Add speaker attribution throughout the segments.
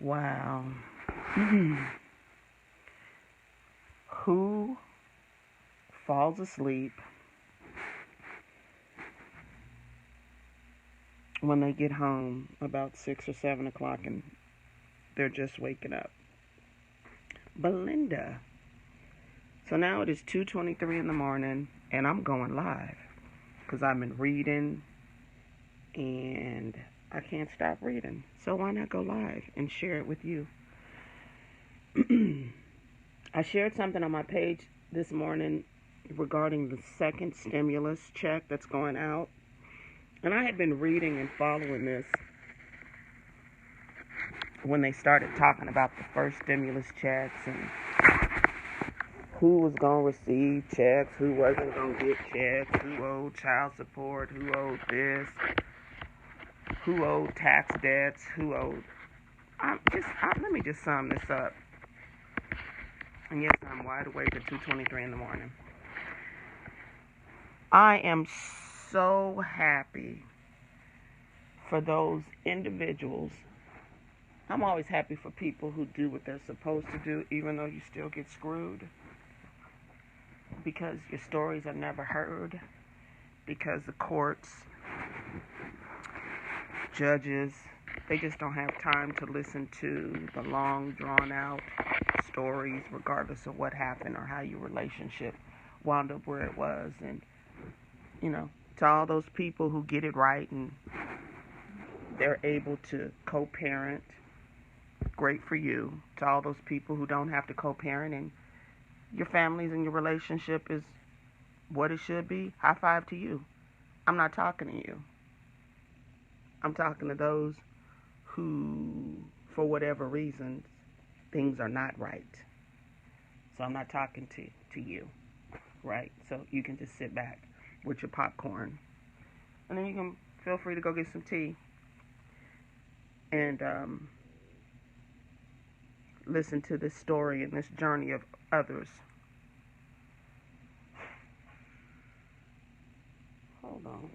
Speaker 1: Wow. Who falls asleep when they get home about 6 or 7 o'clock and they're just waking up? Belinda. So now it is 2:23 in the morning and I'm going live because I've been reading and I can't stop reading. So why not go live and share it with you? I shared something on my page this morning regarding the second stimulus check that's going out. And I had been reading and following this when they started talking about the first stimulus checks and who was going to receive checks, who wasn't going to get checks, who owed child support, who owed this, who owed tax debts, who owed... let me just sum this up. And yes, I'm wide awake at 2:23 in the morning. I am so happy for those individuals. I'm always happy for people who do what they're supposed to do, even though you still get screwed. Because your stories are never heard. Because the courts, judges, they just don't have time to listen to the long, drawn-out stories, regardless of what happened or how your relationship wound up where it was. And, to all those people who get it right and they're able to co-parent, great for you. To all those people who don't have to co-parent and your families and your relationship is what it should be, high five to you. I'm not talking to you. I'm talking to those who, for whatever reason, things are not right. So I'm not talking to you, right? So you can just sit back with your popcorn. And then you can feel free to go get some tea and listen to this story and this journey of others. Hold on.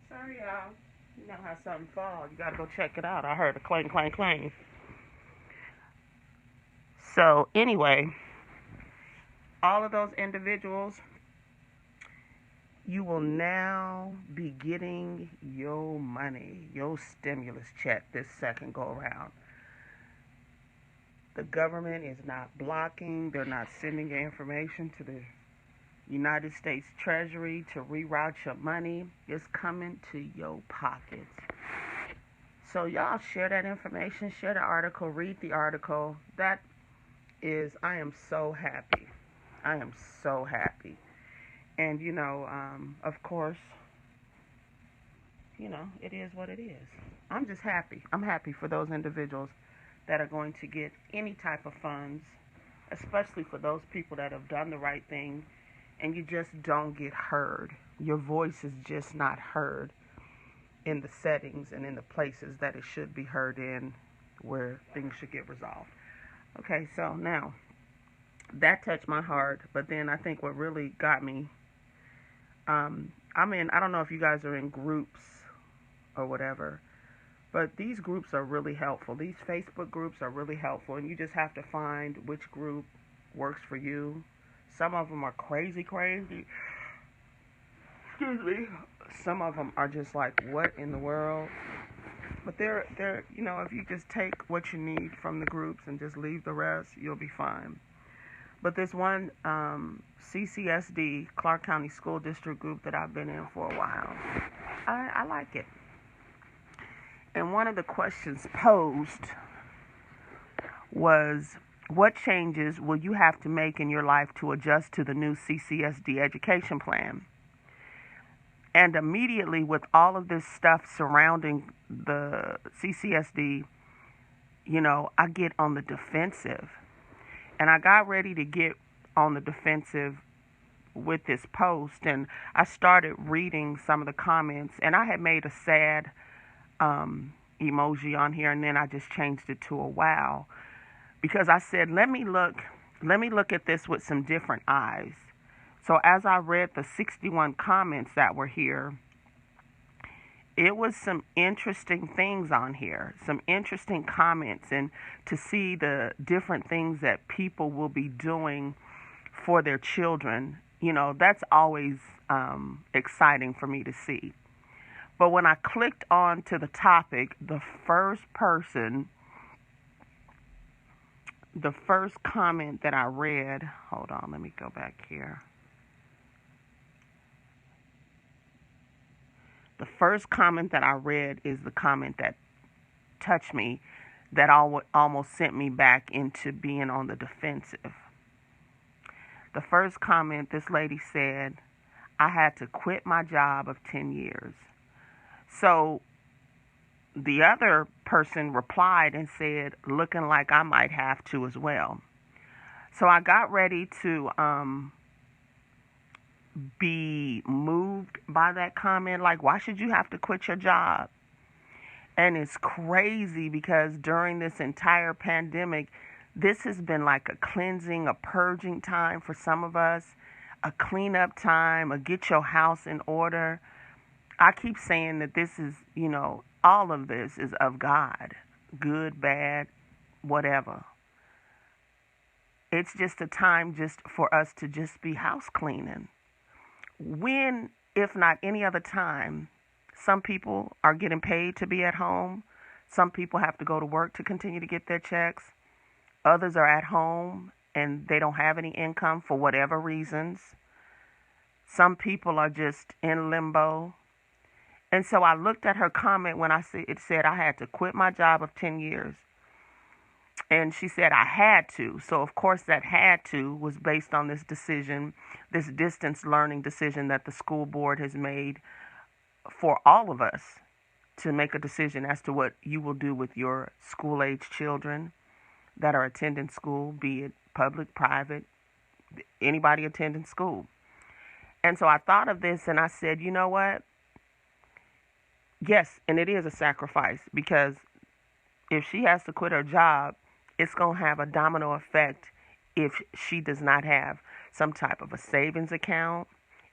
Speaker 1: Sorry, y'all. You know how something falls. You gotta go check it out. I heard a clang, clang, clang. So, anyway, all of those individuals, you will now be getting your money, your stimulus check this second go around. The government is not blocking. They're not sending your information to the United States Treasury to reroute your money. It's coming to your pockets. So y'all share that information, share the article, read the article. I am so happy. I am so happy. And, of course, it is what it is. I'm just happy. I'm happy for those individuals that are going to get any type of funds, especially for those people that have done the right thing and you just don't get heard. Your voice is just not heard in the settings and in the places that it should be heard in, where things should get resolved. Okay, so now that touched my heart, but then I think what really got me, I don't know if you guys are in groups or whatever, but these groups are really helpful. These Facebook groups are really helpful, and you just have to find which group works for you. Some of them are crazy. Excuse me. Some of them are just like, what in the world? But they're if you just take what you need from the groups and just leave the rest, you'll be fine. But this one CCSD, Clark County School District group that I've been in for a while, I like it. And one of the questions posed was, what changes will you have to make in your life to adjust to the new CCSD education plan? And immediately, with all of this stuff surrounding the CCSD, I get on the defensive. And I got ready to get on the defensive with this post, and I started reading some of the comments, and I had made a sad emoji on here, and then I just changed it to a wow, because I said, let me look at this with some different eyes. So as I read the 61 comments that were here, it was some interesting things on here, some interesting comments, and to see the different things that people will be doing for their children, that's always exciting for me to see. But when I clicked on to the topic, the first comment that I read, hold on, let me go back here. The first comment that I read is the comment that touched me, that almost sent me back into being on the defensive. The first comment, this lady said, I had to quit my job of 10 years. So the other person replied and said, looking like I might have to as well. So I got ready to be moved by that comment. Like, why should you have to quit your job? And it's crazy because during this entire pandemic, this has been like a cleansing, a purging time for some of us, a cleanup time, a get your house in order. I keep saying that this is, all of this is of God, good, bad, whatever. It's just a time just for us to just be house cleaning. When, if not any other time, some people are getting paid to be at home. Some people have to go to work to continue to get their checks. Others are at home and they don't have any income for whatever reasons. Some people are just in limbo. And so I looked at her comment when it said I had to quit my job of 10 years. And she said I had to. So, of course, that had to was based on this decision, this distance learning decision that the school board has made for all of us to make a decision as to what you will do with your school-age children that are attending school, be it public, private, anybody attending school. And so I thought of this and I said, you know what? Yes, and it is a sacrifice, because if she has to quit her job, it's going to have a domino effect if she does not have some type of a savings account.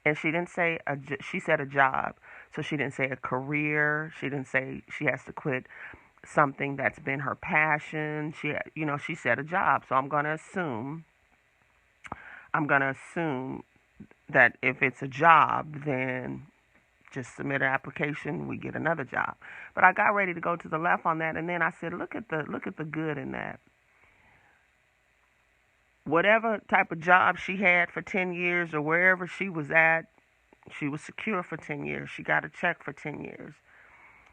Speaker 1: And she didn't say, she said a job. So she didn't say a career. She didn't say she has to quit something that's been her passion. She said a job. So I'm going to assume that if it's a job, then just submit an application, we get another job. But I got ready to go to the left on that, and then I said, look at the good in that. Whatever type of job she had for 10 years or wherever she was at, she was secure for 10 years. She got a check for 10 years.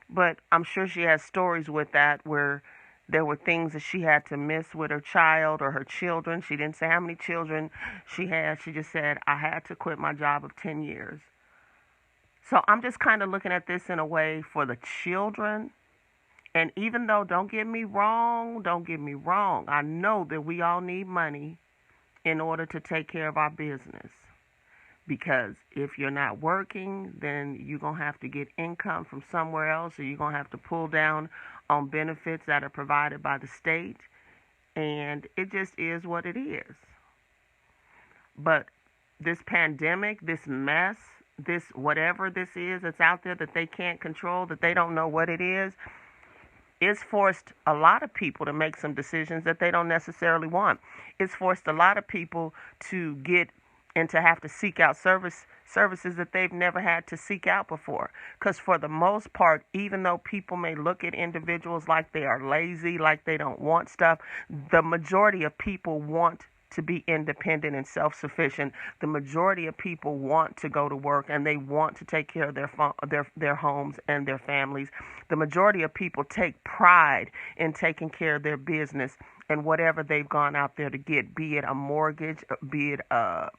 Speaker 1: But I'm sure she has stories with that where there were things that she had to miss with her child or her children. She didn't say how many children she had. She just said, I had to quit my job of 10 years. So I'm just kind of looking at this in a way for the children. And even though, don't get me wrong, I know that we all need money in order to take care of our business. Because if you're not working, then you're going to have to get income from somewhere else, or you're going to have to pull down on benefits that are provided by the state. And it just is what it is. But this pandemic, this mess, this whatever this is that's out there that they can't control, that they don't know what it is, it's forced a lot of people to make some decisions that they don't necessarily want. It's forced a lot of people to get and to have to seek out services that they've never had to seek out before. Because for the most part, even though people may look at individuals like they are lazy, like they don't want stuff, the majority of people want to be independent and self-sufficient. The majority of people want to go to work, and they want to take care of their homes and their families. The majority of people take pride in taking care of their business and whatever they've gone out there to get, be it a mortgage, be it a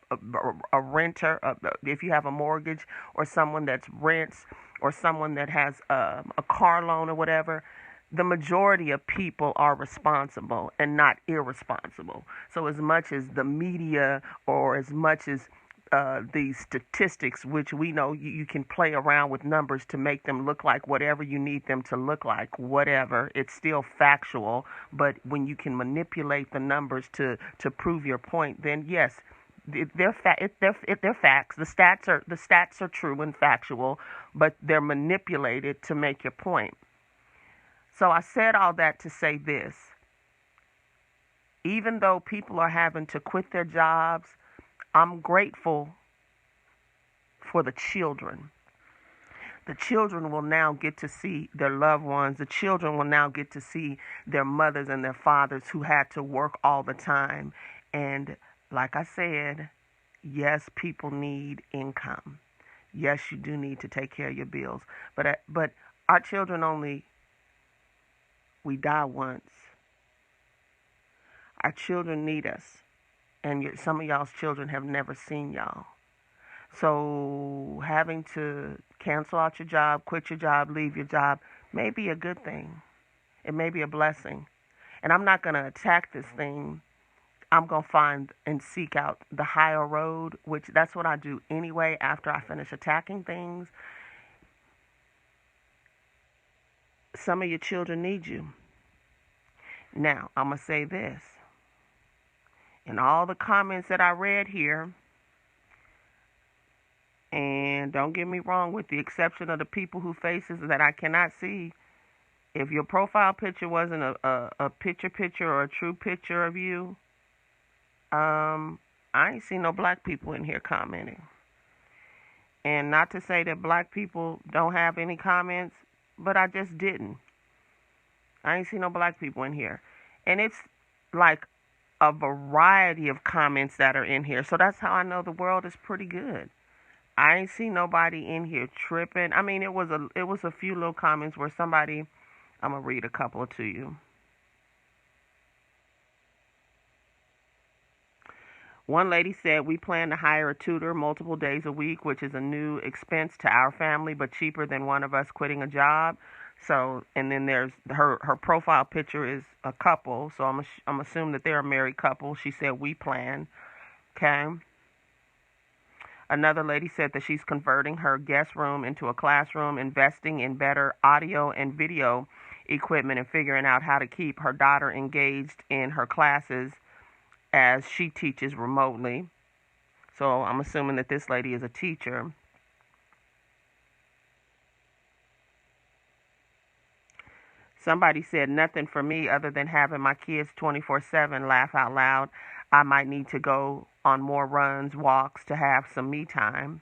Speaker 1: renter, if you have a mortgage, or someone that's rents, or someone that has a car loan or whatever. The majority of people are responsible and not irresponsible. So as much as the media, or as much as these statistics, which we know you can play around with numbers to make them look like whatever you need them to look like, whatever, it's still factual. But when you can manipulate the numbers to prove your point, then yes, they're facts. The stats are true and factual, but they're manipulated to make your point. So I said all that to say this. Even though people are having to quit their jobs, I'm grateful for the children. The children will now get to see their loved ones. The children will now get to see their mothers and their fathers who had to work all the time. And like I said, yes, people need income. Yes, you do need to take care of your bills. But our children we die once. Our children need us. And some of y'all's children have never seen y'all. So having to cancel out your job, quit your job, leave your job, may be a good thing. It may be a blessing. And I'm not going to attack this thing. I'm going to find and seek out the higher road, which that's what I do anyway after I finish attacking things. Some of your children need you. Now, I'm going to say this. In all the comments that I read here, and don't get me wrong, with the exception of the people whose faces that I cannot see, if your profile picture wasn't a picture or a true picture of you, I ain't seen no black people in here commenting. And not to say that black people don't have any comments, but I just didn't. I ain't seen no black people in here. And it's like a variety of comments that are in here. So that's how I know the world is pretty good. I ain't seen nobody in here tripping. I mean, it was a few little comments where somebody, I'm going to read a couple to you. One lady said, we plan to hire a tutor multiple days a week, which is a new expense to our family, but cheaper than one of us quitting a job. So, and then there's her profile picture is a couple. So I'm assuming that they're a married couple. She said, we plan. Okay. Another lady said that she's converting her guest room into a classroom, investing in better audio and video equipment, and figuring out how to keep her daughter engaged in her classes as she teaches remotely. So I'm assuming that this lady is a teacher. Somebody said, nothing for me other than having my kids 24/7, laugh out loud. I might need to go on more runs, walks to have some me time.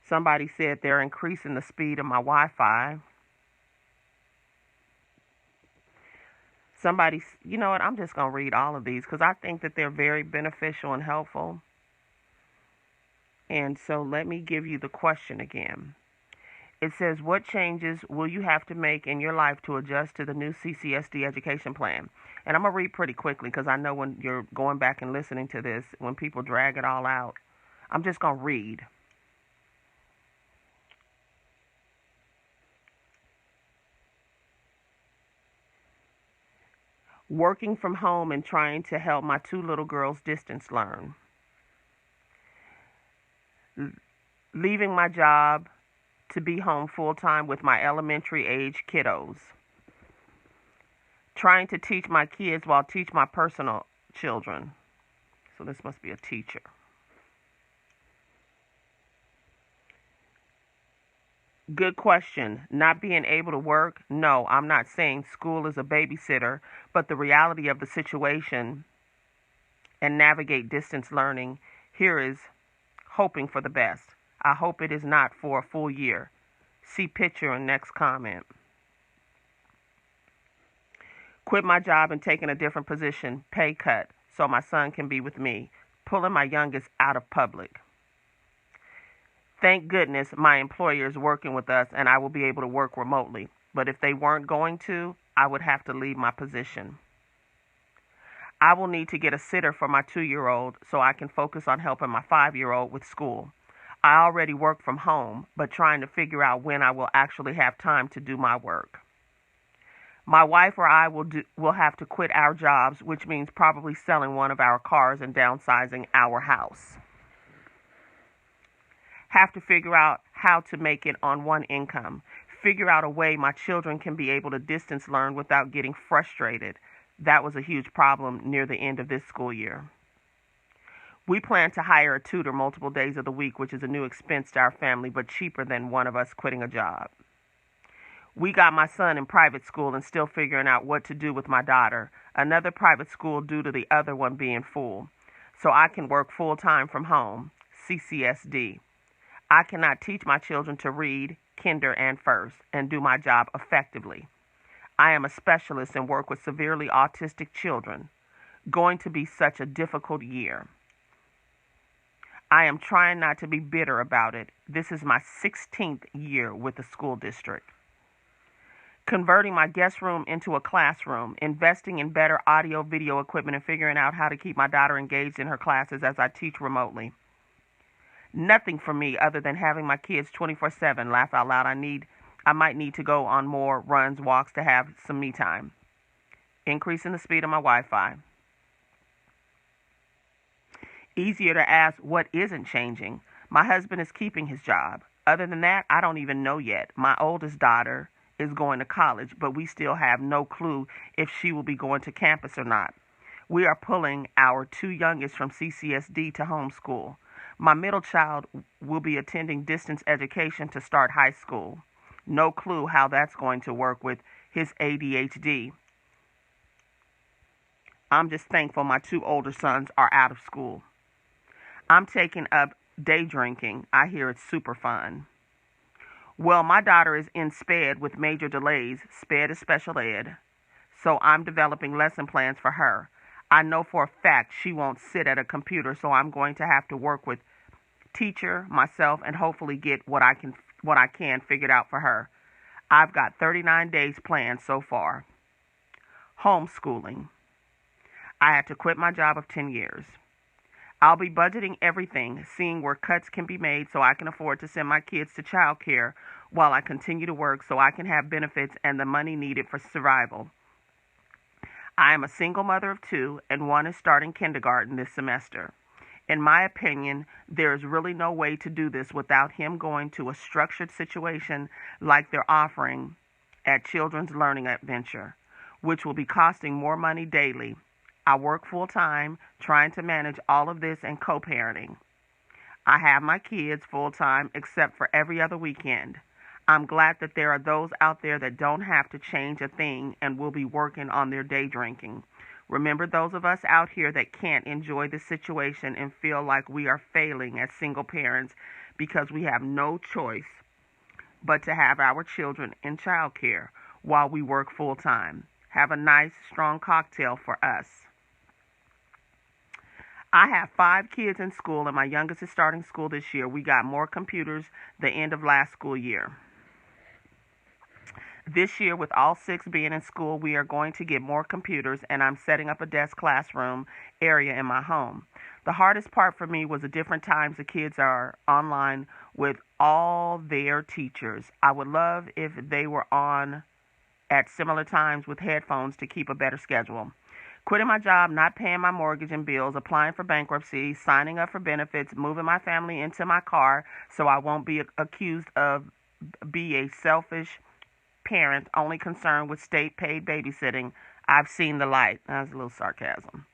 Speaker 1: Somebody said they're increasing the speed of my Wi-Fi. Somebody, you know what, I'm just going to read all of these because I think that they're very beneficial and helpful. And so let me give you the question again. It says, what changes will you have to make in your life to adjust to the new CCSD education plan? And I'm going to read pretty quickly because I know when you're going back and listening to this, when people drag it all out, I'm just going to read. Working from home and trying to help my two little girls distance learn. leaving my job to be home full time with my elementary age kiddos, trying to teach my kids while teach my personal children. So this must be a teacher. Good question. Not being able to work? No, I'm not saying school is a babysitter, but the reality of the situation and navigate distance learning here is hoping for the best. I hope it is not for a full year. See picture and next comment. Quit my job and taking a different position, pay cut, so my son can be with me. Pulling my youngest out of public. Thank goodness my employer is working with us and I will be able to work remotely. But if they weren't going to, I would have to leave my position. I will need to get a sitter for my 2-year-old so I can focus on helping my 5-year-old with school. I already work from home, but trying to figure out when I will actually have time to do my work. My wife or I will have to quit our jobs, which means probably selling one of our cars and downsizing our house. Have to figure out how to make it on one income. Figure out a way my children can be able to distance learn without getting frustrated. That was a huge problem near the end of this school year. We plan to hire a tutor multiple days of the week, which is a new expense to our family, but cheaper than one of us quitting a job. We got my son in private school and still figuring out what to do with my daughter. Another private school due to the other one being full. So I can work full time from home. CCSD. I cannot teach my children to read, kinder, and first, and do my job effectively. I am a specialist and work with severely autistic children. Going to be such a difficult year. I am trying not to be bitter about it. This is my 16th year with the school district. Converting my guest room into a classroom, investing in better audio video equipment, and figuring out how to keep my daughter engaged in her classes as I teach remotely. Nothing for me other than having my kids 24/7. Laugh out loud. I might need to go on more runs, walks to have some me time. Increasing the speed of my Wi-Fi. Easier to ask what isn't changing. My husband is keeping his job. Other than that, I don't even know yet. My oldest daughter is going to college, but we still have no clue if she will be going to campus or not. We are pulling our 2 youngest from CCSD to homeschool. My middle child will be attending distance education to start high school. No clue how that's going to work with his ADHD. I'm just thankful my 2 older sons are out of school. I'm taking up day drinking. I hear it's super fun. Well, my daughter is in SPED with major delays. SPED is special ed. So I'm developing lesson plans for her. I know for a fact she won't sit at a computer, so I'm going to have to work with teacher, myself, and hopefully get what I can figured out for her. I've got 39 days planned so far. Homeschooling. I had to quit my job of 10 years. I'll be budgeting everything, seeing where cuts can be made so I can afford to send my kids to child care while I continue to work so I can have benefits and the money needed for survival. I am a single mother of 2, and one is starting kindergarten this semester. In my opinion, there is really no way to do this without him going to a structured situation like they're offering at Children's Learning Adventure, which will be costing more money daily. I work full-time, trying to manage all of this and co-parenting. I have my kids full-time except for every other weekend. I'm glad that there are those out there that don't have to change a thing and will be working on their day drinking. Remember those of us out here that can't enjoy the situation and feel like we are failing as single parents because we have no choice but to have our children in child care while we work full-time. Have a nice, strong cocktail for us. I have 5 kids in school, and my youngest is starting school this year. We got more computers the end of last school year. This year, with all 6 being in school, we are going to get more computers, and I'm setting up a desk classroom area in my home. The hardest part for me was the different times the kids are online with all their teachers. I would love if they were on at similar times with headphones to keep a better schedule. Quitting my job, not paying my mortgage and bills, applying for bankruptcy, signing up for benefits, moving my family into my car so I won't be accused of be a selfish parent only concerned with state paid babysitting. I've seen the light. That's a little sarcasm.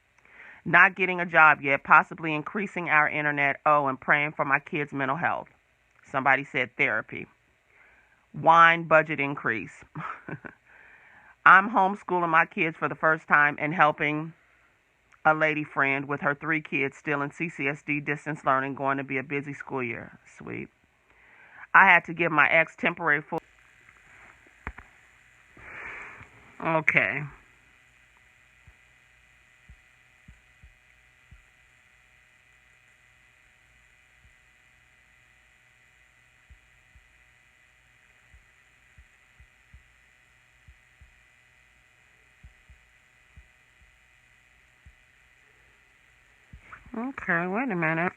Speaker 1: Not getting a job yet, possibly increasing our internet. Oh, and praying for my kids' mental health. Somebody said therapy. Wine budget increase. I'm homeschooling my kids for the first time and helping a lady friend with her 3 kids still in CCSD distance learning, going to be a busy school year. Sweet. I had to give my ex temporary full. Okay. Okay, wait a minute.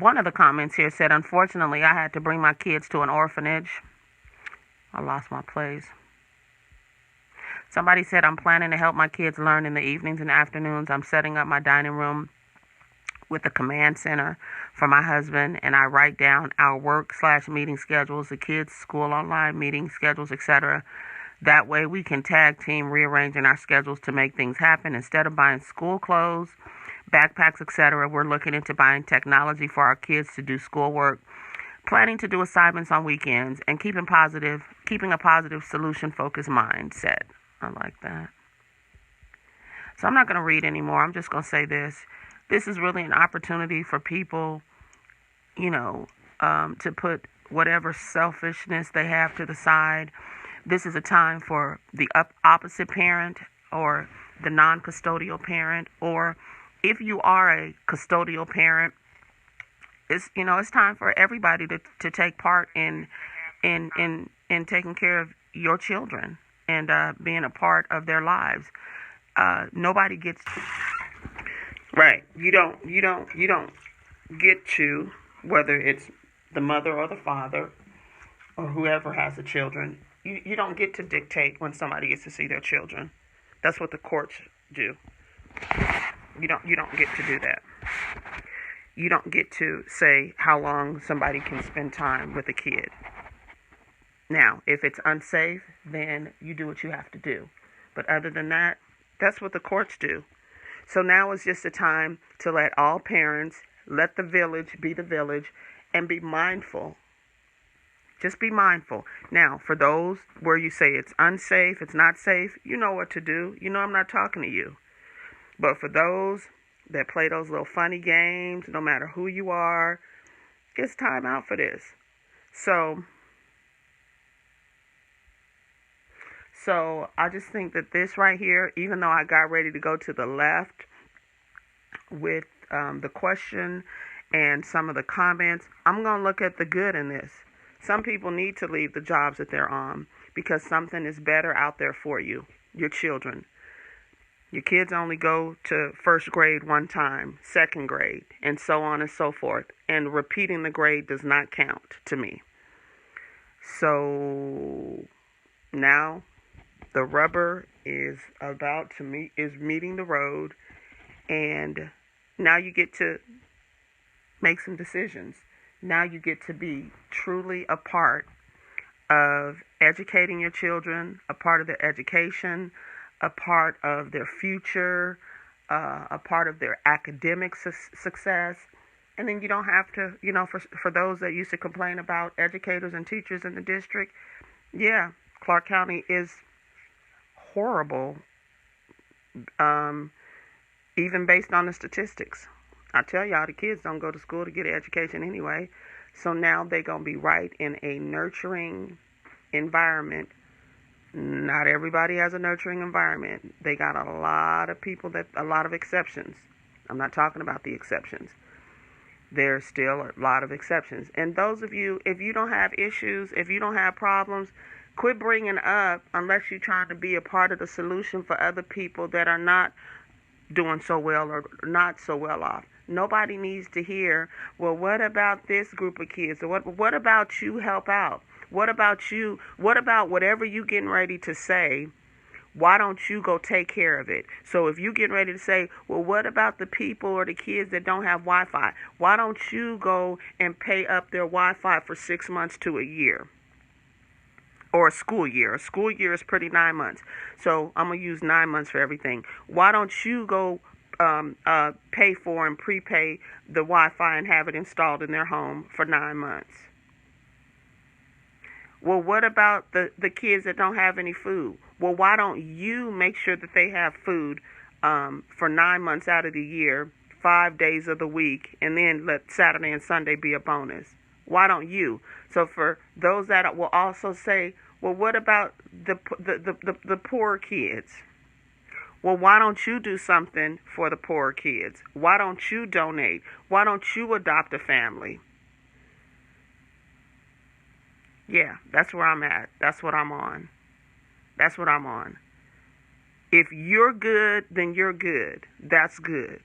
Speaker 1: One of the comments here said, unfortunately, I had to bring my kids to an orphanage. I lost my place. Somebody said, I'm planning to help my kids learn in the evenings and afternoons. I'm setting up my dining room with a command center for my husband, and I write down our work/meeting schedules, the kids' school online meeting schedules, etc. That way we can tag team rearranging our schedules to make things happen. Instead of buying school clothes, backpacks, etc., we're looking into buying technology for our kids to do schoolwork, planning to do assignments on weekends, and keeping a positive solution-focused mindset. I like that. So I'm not going to read anymore. I'm just going to say this. This is really an opportunity for people, to put whatever selfishness they have to the side. This is a time for the opposite parent or the non-custodial parent, or if you are a custodial parent, it's time for everybody to take part in taking care of your children and being a part of their lives. Nobody gets right. You don't get to, whether it's the mother or the father or whoever has the children. You don't get to dictate when somebody gets to see their children. That's what the courts do. You don't get to do that. You don't get to say how long somebody can spend time with a kid. Now, if it's unsafe, then you do what you have to do. But other than that, that's what the courts do. So now is just a time to let all parents, let the village be the village, and be mindful. Just be mindful. Now, for those where you say it's unsafe, it's not safe, you know what to do. You know I'm not talking to you. But for those that play those little funny games, no matter who you are, it's time out for this. So I just think that this right here, even though I got ready to go to the left with the question and some of the comments, I'm going to look at the good in this. Some people need to leave the jobs that they're on because something is better out there for you, your children. Your kids only go to first grade one time, second grade, and so on and so forth. And repeating the grade does not count to me. So now the rubber is meeting the road, and now you get to make some decisions. Now you get to be truly a part of educating your children, a part of their education, a part of their future, a part of their academic success. And then you don't have to, for those that used to complain about educators and teachers in the district, yeah, Clark County is horrible, even based on the statistics. I tell y'all, the kids don't go to school to get an education anyway. So now they're going to be right in a nurturing environment. Not everybody has a nurturing environment. They got a lot of people a lot of exceptions. I'm not talking about the exceptions. There's still a lot of exceptions. And those of you, if you don't have issues, if you don't have problems, quit bringing up unless you're trying to be a part of the solution for other people that are not doing so well or not so well off. Nobody needs to hear, well, what about this group of kids? Or what about you help out? What about you? What about whatever you getting ready to say? Why don't you go take care of it? So if you getting ready to say, well, what about the people or the kids that don't have Wi-Fi? Why don't you go and pay up their Wi-Fi for 6 months to a year? Or a school year. A school year is pretty 9 months. So I'm going to use 9 months for everything. Why don't you go pay for and prepay the Wi-Fi and have it installed in their home for 9 months? Well, what about the kids that don't have any food? Well, why don't you make sure that they have food for 9 months out of the year, 5 days of the week, and then let Saturday and Sunday be a bonus? Why don't you? So for those that will also say, well, what about the poor kids? Well, why don't you do something for the poor kids? Why don't you donate? Why don't you adopt a family? Yeah, that's where I'm at. That's what I'm on. That's what I'm on. If you're good, then you're good. That's good.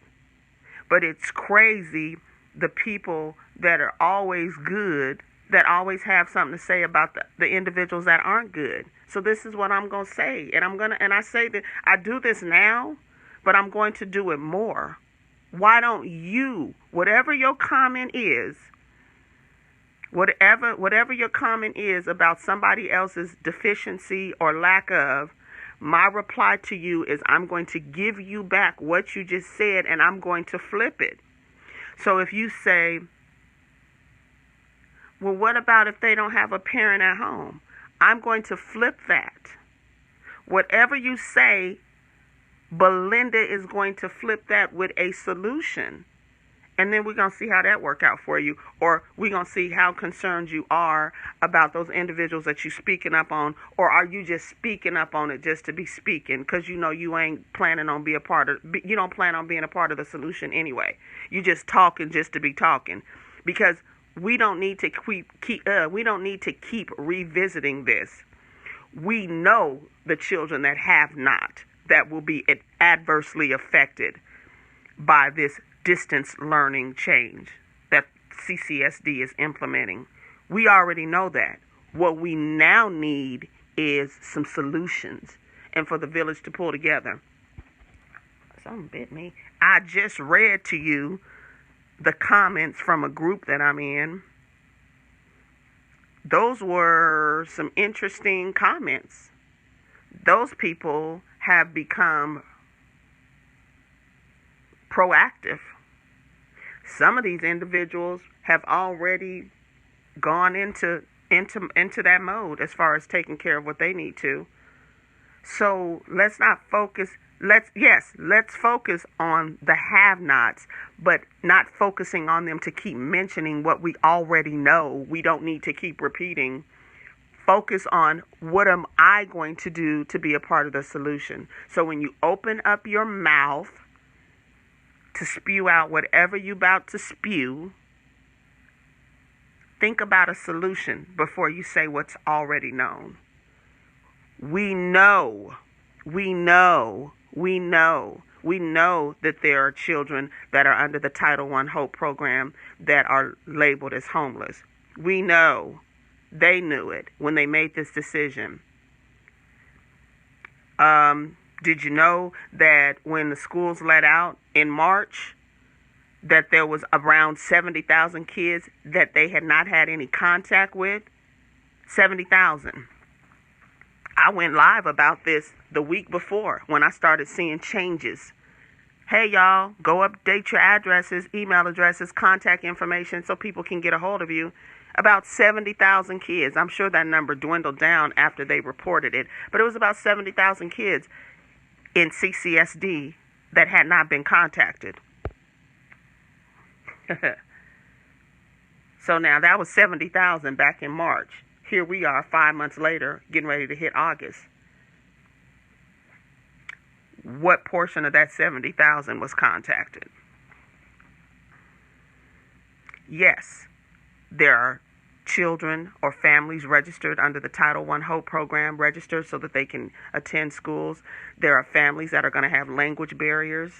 Speaker 1: But it's crazy the people that are always good, that always have something to say about the individuals that aren't good. So this is what I'm going to say. And I say that I do this now, but I'm going to do it more. Why don't you, whatever your comment is, whatever your comment is about somebody else's deficiency or lack of, my reply to you is I'm going to give you back what you just said, and I'm going to flip it. So if you say, well, what about if they don't have a parent at home? I'm going to flip that. Whatever you say, Belinda is going to flip that with a solution. And then we're going to see how that work out for you. Or we're going to see how concerned you are about those individuals that you're speaking up on. Or are you just speaking up on it just to be speaking? Because you know you ain't planning on being a part of, you don't plan on being a part of the solution anyway. You just talking just to be talking. Because we don't need to keep revisiting this. We know the children that have not, that will be adversely affected by this distance learning change that CCSD is implementing. We already know that. What we now need is some solutions and for the village to pull together. Something bit me. I just read to you the comments from a group that I'm in. Those were some interesting comments. Those people have become proactive. Some of these individuals have already gone into that mode as far as taking care of what they need to. So let's not focus. Let's focus on the have-nots, but not focusing on them to keep mentioning what we already know. We don't need to keep repeating. Focus on what am I going to do to be a part of the solution. So when you open up your mouth to spew out whatever you're about to spew, think about a solution before you say what's already known. We know that there are children that are under the Title I HOPE program that are labeled as homeless. We know. They knew it when they made this decision. Did you know that when the schools let out in March, that there was around 70,000 kids that they had not had any contact with? 70,000. I went live about this the week before when I started seeing changes. Hey, y'all, go update your addresses, email addresses, contact information so people can get a hold of you. About 70,000 kids. I'm sure that number dwindled down after they reported it, but it was about 70,000 kids in CCSD that had not been contacted. So now that was 70,000 back in March. Here we are 5 months later, getting ready to hit August. What portion of that 70,000 was contacted? Yes, there are children or families registered under the Title I Hope program, registered so that they can attend schools. There are families that are going to have language barriers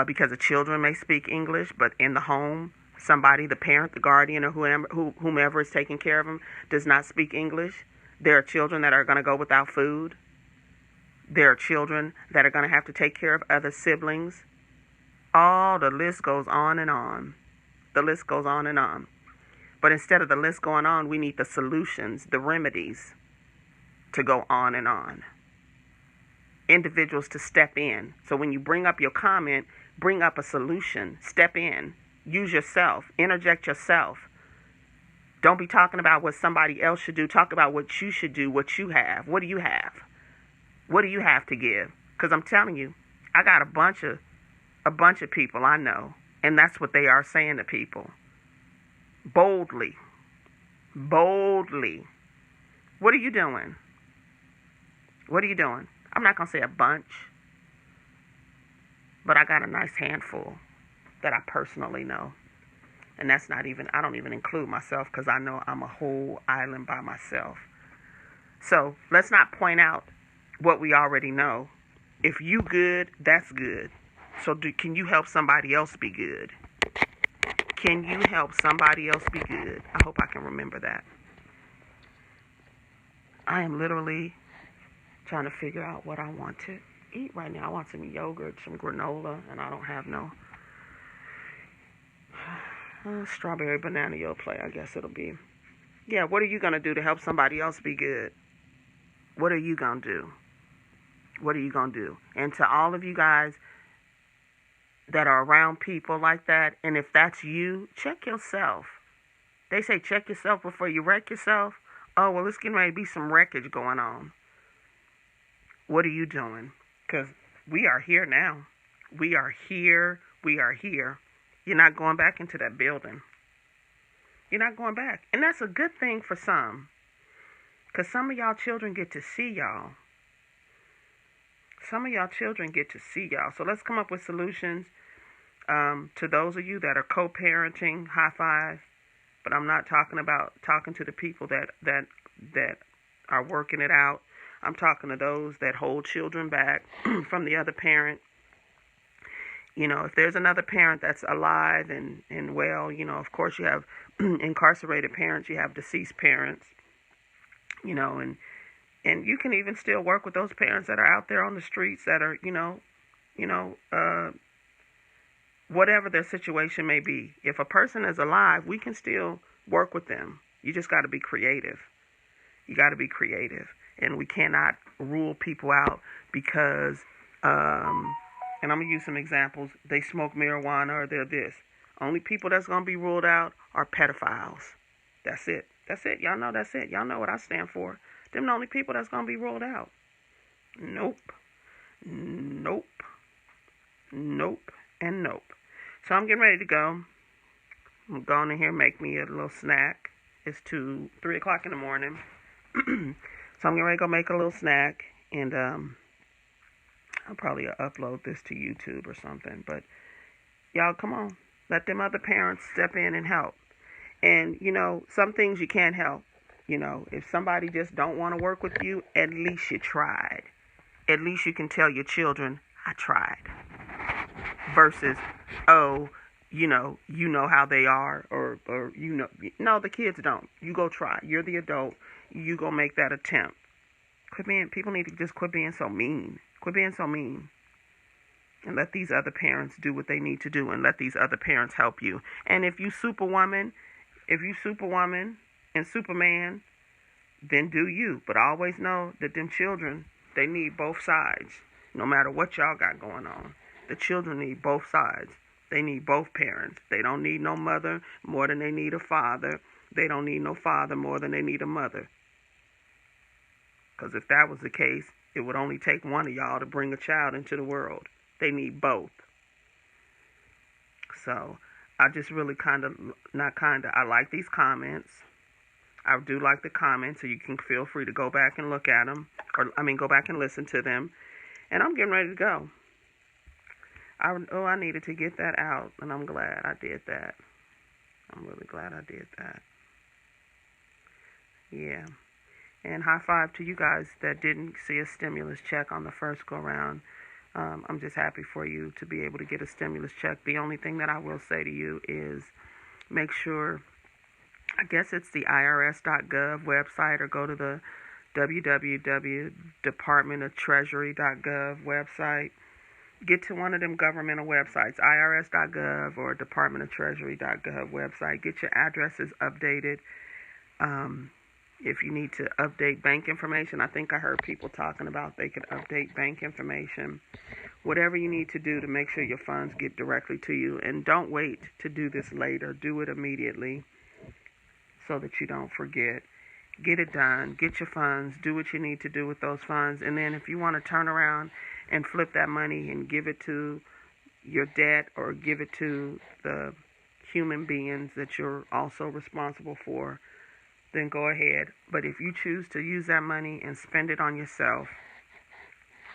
Speaker 1: because the children may speak English, but in the home, somebody, the parent, the guardian, or whomever is taking care of them, does not speak English. There are children that are going to go without food. There are children that are going to have to take care of other siblings. The list goes on and on. The list goes on and on. But instead of the list going on, we need the solutions, the remedies to go on and on. Individuals to step in. So when you bring up your comment, bring up a solution. Step in. Use yourself. Interject yourself. Don't be talking about what somebody else should do. Talk about what you should do, what you have. What do you have? What do you have to give? Because I'm telling you, I got a bunch of people I know, and that's what they are saying to people. Boldly. Boldly. What are you doing? What are you doing? I'm not going to say a bunch, but I got a nice handful that I personally know. And that's not even, I don't even include myself because I know I'm a whole island by myself. So let's not point out what we already know. If you good, that's good. So can you help somebody else be good? Can you help somebody else be good? I hope I can remember that. I am literally trying to figure out what I want to eat right now. I want some yogurt, some granola, and I don't have no strawberry banana you'll play, I guess it'll be. Yeah, what are you going to do to help somebody else be good? What are you going to do? What are you going to do? And to all of you guys that are around people like that, and if that's you, check yourself. They say check yourself before you wreck yourself. Oh, well, it's getting ready to be some wreckage going on. What are you doing? Because we are here now. We are here. We are here. You're not going back into that building. You're not going back. And that's a good thing for some. Because some of y'all children get to see y'all. Some of y'all children get to see y'all. So let's come up with solutions. To those of you that are co-parenting, high five. But I'm not talking to the people that are working it out. I'm talking to those that hold children back from the other parent. You know, if there's another parent that's alive and well, you know, of course you have incarcerated parents, you have deceased parents, you know, and you can even still work with those parents that are out there on the streets that are, whatever their situation may be. If a person is alive, we can still work with them. You just got to be creative. You got to be creative. And we cannot rule people out because, and I'm going to use some examples. They smoke marijuana or they're this. Only people that's going to be ruled out are pedophiles. That's it. That's it. Y'all know that's it. Y'all know what I stand for. Them the only people that's going to be ruled out. Nope. Nope. Nope. And nope. So I'm getting ready to go. I'm going in here and make me a little snack. It's 3 o'clock in the morning. So I'm getting ready to go make a little snack. And I'll probably upload this to YouTube or something. But y'all, come on. Let them other parents step in and help. And, you know, some things you can't help. You know, if somebody just don't want to work with you, at least you tried. At least you can tell your children, I tried. Versus, oh, you know how they are, or no, the kids don't. You go try. You're the adult. You go make that attempt. People need to just quit being so mean. Quit being so mean. And let these other parents do what they need to do, and let these other parents help you. And if you Superwoman and Superman, then do you. But always know that them children, they need both sides. No matter what y'all got going on. The children need both sides. They need both parents. They don't need no mother more than they need a father. They don't need no father more than they need a mother. Because if that was the case, it would only take one of y'all to bring a child into the world. They need both. So I just really I like these comments. I do like the comments, so you can feel free to go back and look at them. Go back and listen to them. And I'm getting ready to go. I needed to get that out, and I'm glad I did that. I'm really glad I did that. Yeah. And high five to you guys that didn't see a stimulus check on the first go round. I'm just happy for you to be able to get a stimulus check. The only thing that I will say to you is make sure, I guess it's the irs.gov website, or go to the www.departmentoftreasury.gov website. Get to one of them governmental websites, irs.gov or departmentoftreasury.gov website. Get your addresses updated. If you need to update bank information, I think I heard people talking about they could update bank information. Whatever you need to do to make sure your funds get directly to you. And don't wait to do this later. Do it immediately so that you don't forget. Get it done. Get your funds. Do what you need to do with those funds. And then if you want to turn around and flip that money and give it to your debt or give it to the human beings that you're also responsible for, then go ahead. But if you choose to use that money and spend it on yourself,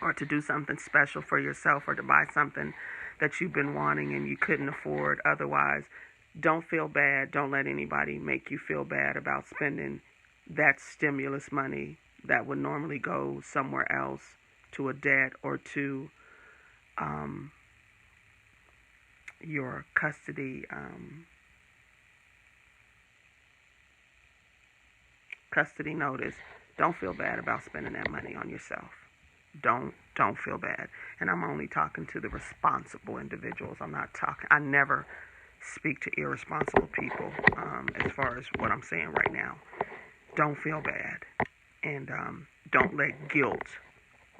Speaker 1: or to do something special for yourself, or to buy something that you've been wanting and you couldn't afford otherwise, don't feel bad. Don't let anybody make you feel bad about spending that stimulus money that would normally go somewhere else, to a debt or to your custody notice. Don't feel bad about spending that money on yourself. Don't feel bad. And I'm only talking to the responsible individuals. I never speak to irresponsible people as far as what I'm saying right now. Don't feel bad. And don't let guilt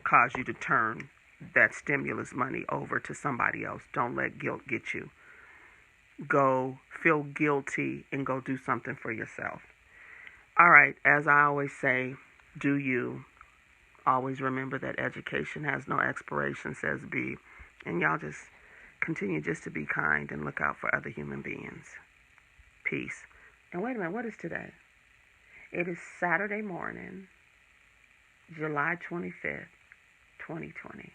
Speaker 1: cause you to turn that stimulus money over to somebody else. Don't let guilt get you. Go feel guilty and go do something for yourself. All right, as I always say, do you. Always remember that education has no expiration, says B. And y'all just continue just to be kind and look out for other human beings. Peace. And wait a minute, what is today? It is Saturday morning, July 25th, 2020.